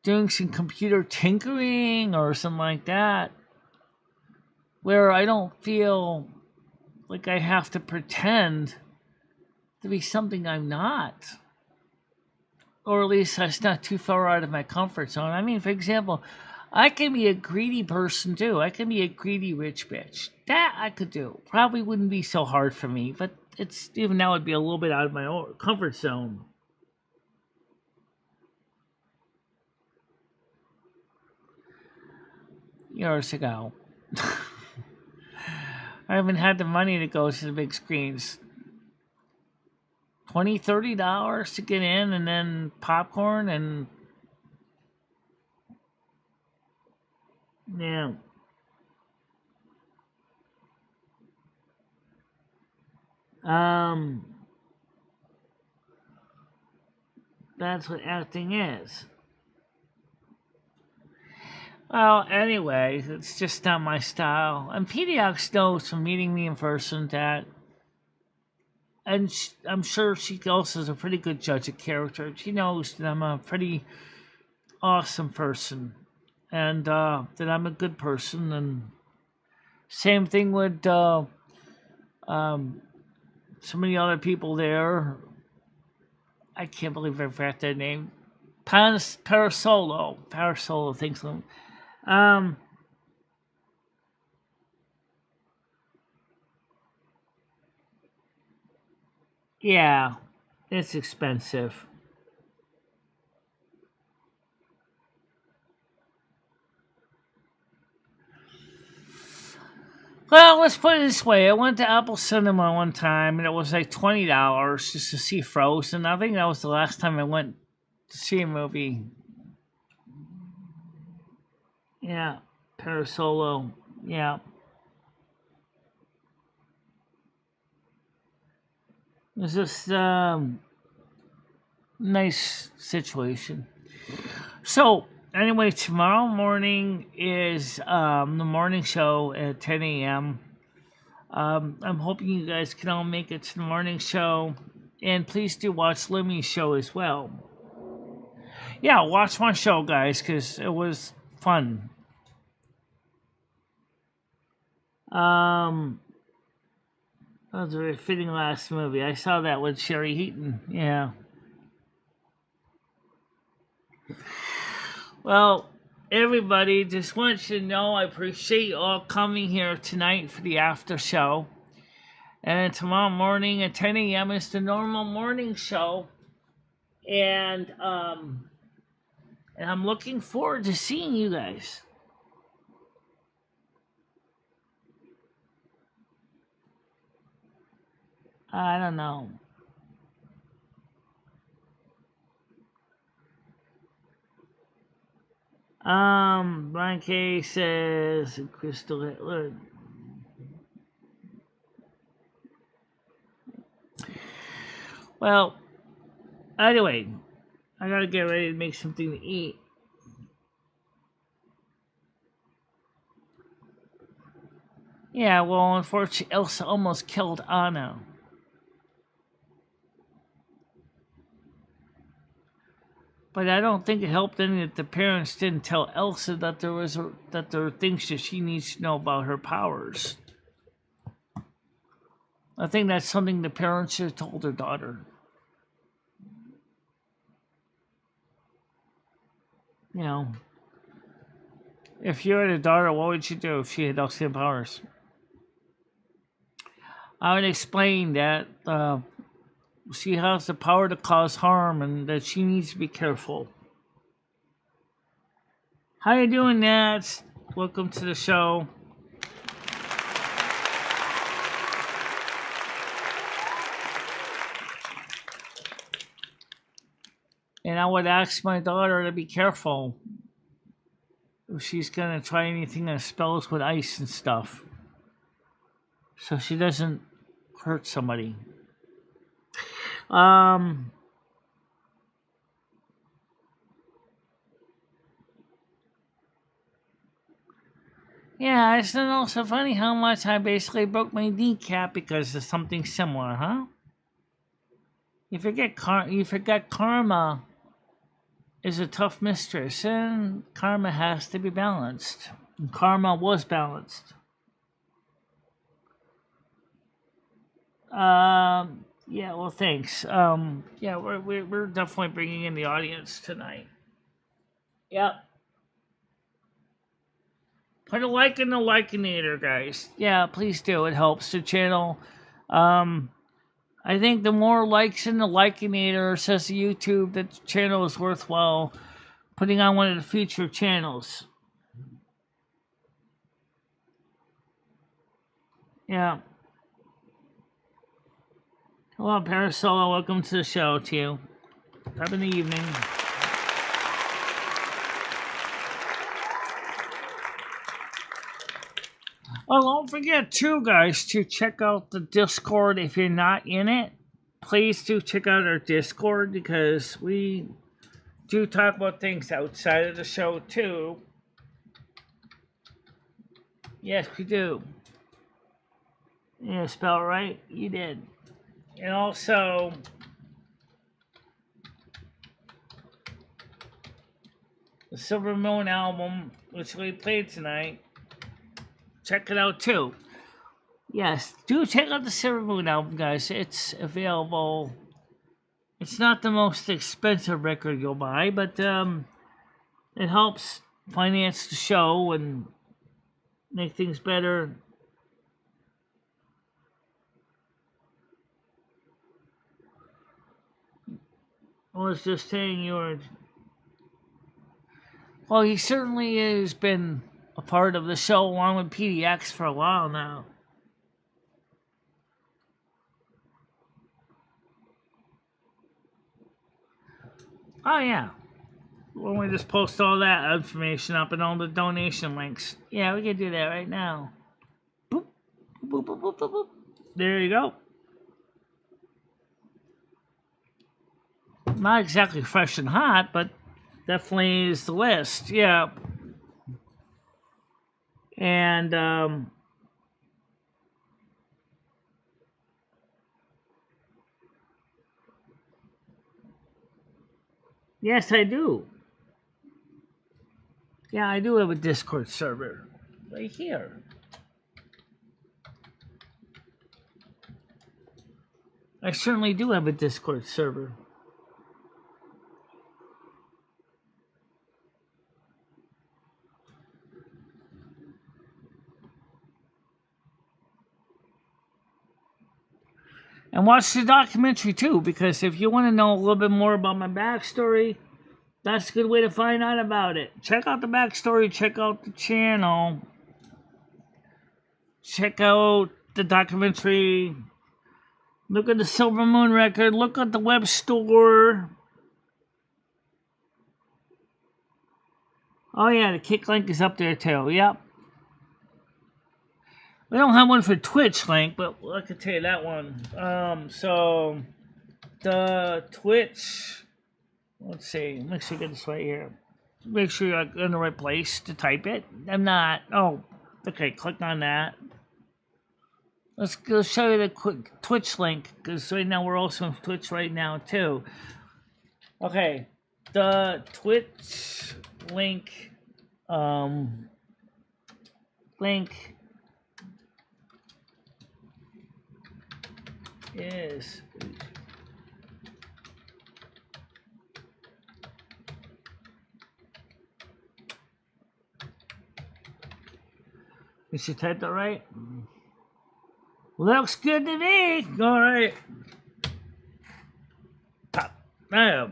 doing some computer tinkering or something like that, where I don't feel like I have to pretend to be something I'm not. Or at least that's not too far out of my comfort zone. I mean, for example, I can be a greedy person too. I can be a greedy rich bitch. That I could do. Probably wouldn't be so hard for me, but it's even now it'd be a little bit out of my comfort zone. Years ago. I haven't had the money to go to the big screens. $20, $30 to get in, and then popcorn and Yeah. That's what acting is. Well, anyway, it's just not my style. And PDX knows from meeting me in person that, and I'm sure she also is a pretty good judge of character. She knows that I'm a pretty awesome person, and that I'm a good person. And same thing with so many other people there. I can't believe I forgot their name. Parasolo thinks so. Yeah, it's expensive. Well, let's put it this way. I went to Apple Cinema one time, and it was like $20 just to see Frozen. I think that was the last time I went to see a movie. Yeah, Parasolo. Yeah. It was just nice situation. So anyway, tomorrow morning is the morning show at 10 a.m. I'm hoping you guys can all make it to the morning show, and please do watch Limmy's show as well. Yeah, watch my show, guys, because it was fun. That was a very fitting last movie. I saw that with Sherry Heaton. Yeah. Well, everybody, just want you to know I appreciate you all coming here tonight for the after show. And tomorrow morning at 10 a.m. is the normal morning show. And I'm looking forward to seeing you guys. I don't know. Brian K says Crystal Hitler. Well, anyway, I gotta get ready to make something to eat. Yeah, well, unfortunately, Elsa almost killed Anna. But I don't think it helped any that the parents didn't tell Elsa that there were things that she needs to know about her powers. I think that's something the parents should have told their daughter. You know, if you had a daughter, what would you do if she had Elsa powers? I would explain that she has the power to cause harm and that she needs to be careful. How you doing, Nats? Welcome to the show. And I would ask my daughter to be careful if she's gonna try anything that spells with ice and stuff, so she doesn't hurt somebody. Yeah, it's also funny how much I basically broke my kneecap because of something similar, huh? You forget karma is a tough mistress, and karma has to be balanced. And karma was balanced. Yeah, well, thanks. Yeah, we're definitely bringing in the audience tonight. Yep. Put a like in the Likeinator, guys. Yeah, please do. It helps the channel. I think the more likes in the Likeinator, says to YouTube, that the channel is worthwhile putting on one of the featured channels. Yeah. Hello, Parasola. Welcome to the show, to you. Up in the evening. Oh, don't forget too, guys, to check out the Discord if you're not in it. Please do check out our Discord because we do talk about things outside of the show too. Yes, we do. You spell it right? You did. And also, the Silvermoon album, which we played tonight, check it out too. Yes, do check out the Silvermoon album, guys. It's available. It's not the most expensive record you'll buy, but it helps finance the show and make things better. I was just saying well, he certainly has been a part of the show along with PDX for a while now. Oh, yeah. When we just post all that information up and all the donation links. Yeah, we can do that right now. Boop, boop, boop, boop, boop, boop. There you go. Not exactly fresh and hot, but definitely is the list. Yeah. And, yes, I do. Yeah, I do have a Discord server right here. I certainly do have a Discord server. And watch the documentary too, because if you want to know a little bit more about my backstory, that's a good way to find out about it. Check out the backstory, check out the channel, check out the documentary, look at the Silvermoon record, look at the web store. Oh yeah, the kick link is up there too, yep. We don't have one for Twitch link, but I can tell you that one. So the Twitch, let's see, make sure I get this right here. Make sure you're in the right place to type it. I'm not. Oh, okay, click on that. Let's go show you the quick Twitch link, because right now we're also on Twitch right now too. Okay, the Twitch link, is Did you type that right? Looks good to me. All right. Pop. Now.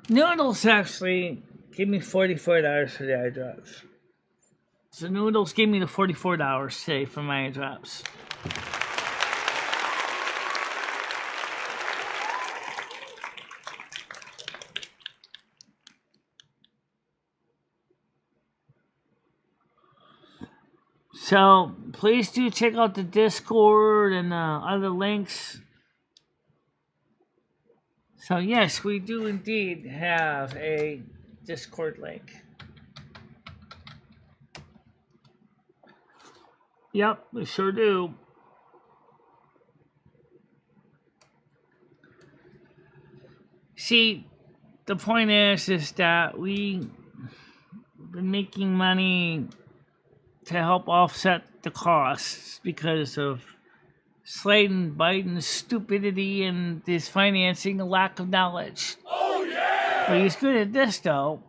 Noodles actually gave me $44 for the eye drops. So Noodles gave me the $44 today for my eye drops. So please do check out the Discord and other links. So yes, we do indeed have a Discord link. Yep, we sure do. See, the point is that we've been making money to help offset the costs because of Slayton Biden's stupidity and his financing and lack of knowledge. Oh yeah! But he's good at this though.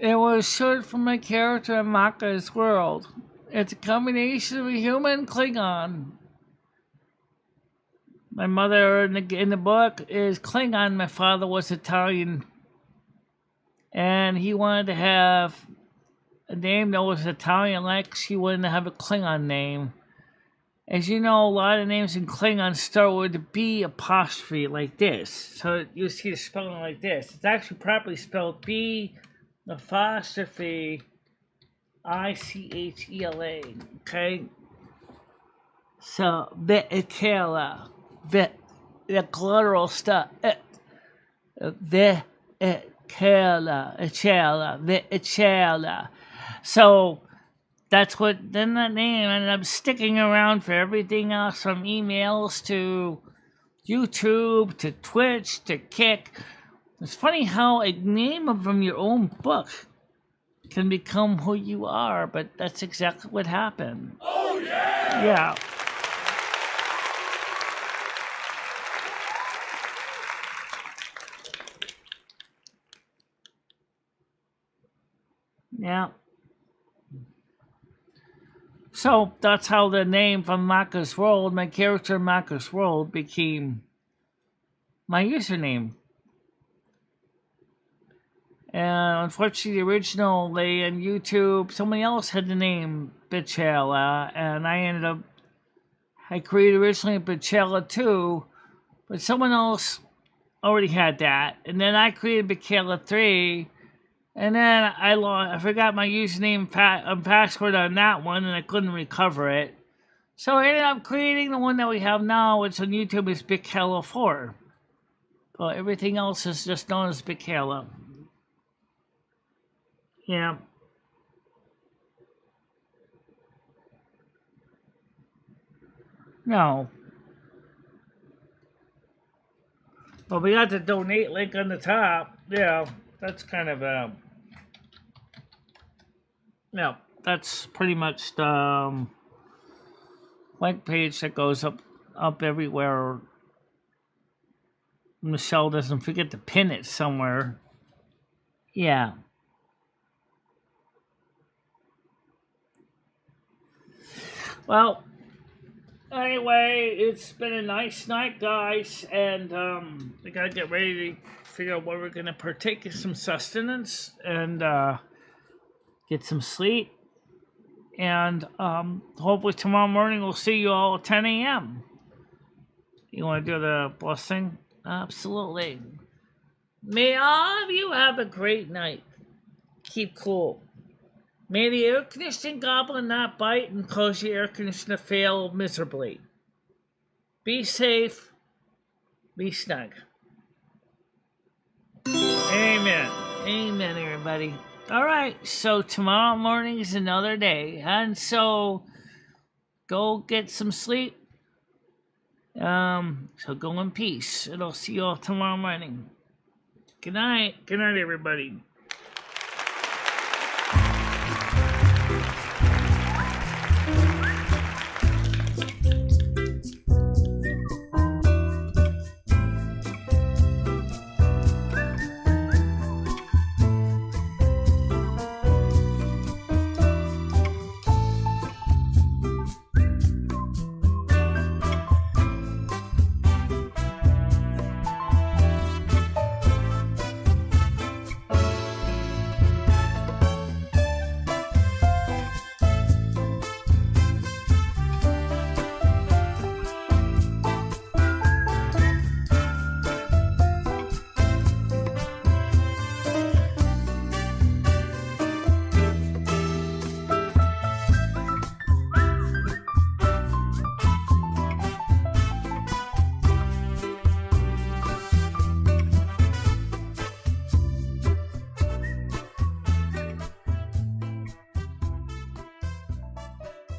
It was short from my character in Maka's world. It's a combination of a human and Klingon. My mother in the book is Klingon. My father was Italian and he wanted to have a name that was Italian-like. He wanted to have a Klingon name. As you know, a lot of names in Klingon start with a B apostrophe like this. So you see the spelling like this. It's actually properly spelled B apostrophe Ichela. Okay? So, Michela. The guttural stuff. Michela. So, that's what, then that name ended up sticking around for everything else from emails to YouTube to Twitch to Kick. It's funny how a name from your own book can become who you are, but that's exactly what happened. Oh yeah! Yeah. Yeah. So that's how the name from Maka's World, my character Maka's World, became my username. And unfortunately, the original, they on YouTube, somebody else had the name Michela, and I created originally Michela 2, but someone else already had that. And then I created Michela 3, and then I forgot my username and password on that one, and I couldn't recover it. So I ended up creating the one that we have now, which on YouTube is Michela 4. But everything else is just known as Michela. Yeah. No. Well, we got the donate link on the top. Yeah, that's kind of yeah, that's pretty much the link page that goes up everywhere. Michelle doesn't forget to pin it somewhere. Yeah. Well, anyway, it's been a nice night, guys, and we gotta get ready to figure out what we're gonna partake in some sustenance and get some sleep. And hopefully tomorrow morning we'll see you all at 10 a.m. You want to do the blessing? Absolutely. May all of you have a great night. Keep cool. May the air conditioning goblin not bite and cause your air conditioner to fail miserably. Be safe. Be snug. Amen. Amen, everybody. All right, so tomorrow morning is another day, and so go get some sleep. So go in peace, and I'll see you all tomorrow morning. Good night. Good night, everybody.